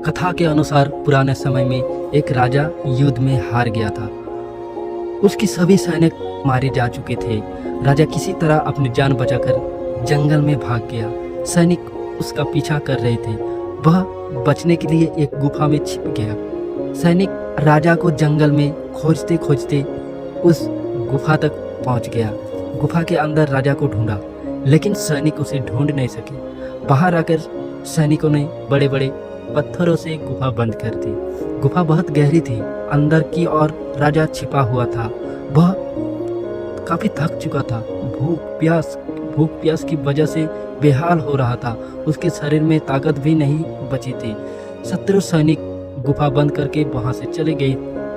कथा के अनुसार पुराने समय में एक राजा युद्ध में हार गया था। उसकी सभी सैनिक मारे जा चुके थे। राजा किसी तरह अपनी जान बचाकर जंगल में भाग गया। सैनिक उसका पीछा कर रहे थे। वह बचने के लिए एक गुफा में छिप गया। सैनिक राजा को जंगल में खोजते खोजते उस गुफा तक पहुंच गया। गुफा के अंदर राजा को ढूंढा, लेकिन सैनिक उसे ढूंढ नहीं सके। बाहर आकर सैनिकों ने बड़े बड़े पत्थरों से गुफा बंद कर दी। गुफा बहुत गहरी थी। अंदर की ओर राजा छिपा हुआ था। वह काफी थक चुका था। भूख प्यास की वजह से बेहाल हो रहा था। उसके शरीर में ताकत भी नहीं बची थी। शत्रु सैनिक गुफा बंद करके वहां से चले गए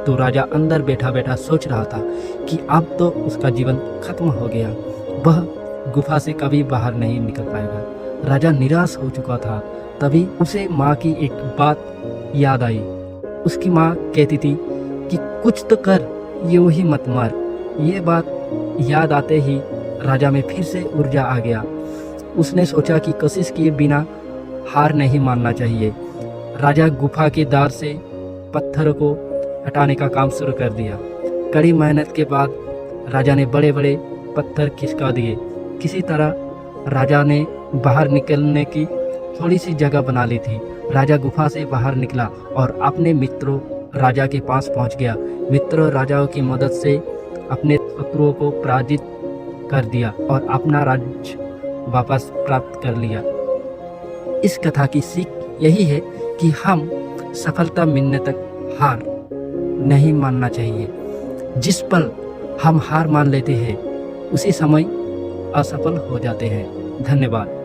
तो राजा अंदर बैठा बैठा सोच रहा था कि अब तो उसका जीवन खत्म हो गया। वह गुफा से कभी बाहर नहीं निकल पाएगा। राजा निराश हो चुका था। तभी उसे माँ की एक बात याद आई। उसकी माँ कहती थी कि कुछ तो कर, यूं ही मत मर। ये बात याद आते ही राजा में फिर से ऊर्जा आ गया। उसने सोचा कि कोशिश किए बिना हार नहीं मानना चाहिए। राजा गुफा के द्वार से पत्थरों को हटाने का काम शुरू कर दिया। कड़ी मेहनत के बाद राजा ने बड़े बड़े पत्थर खिसका दिए। किसी तरह राजा ने बाहर निकलने की थोड़ी सी जगह बना ली थी। राजा गुफा से बाहर निकला और अपने मित्रों राजा के पास पहुंच गया। मित्रों राजाओं की मदद से अपने शत्रुओं को पराजित कर दिया और अपना राज्य वापस प्राप्त कर लिया। इस कथा की सीख यही है कि हम सफलता मिलने तक हार नहीं मानना चाहिए। जिस पल हम हार मान लेते हैं उसी समय असफल हो जाते हैं। धन्यवाद।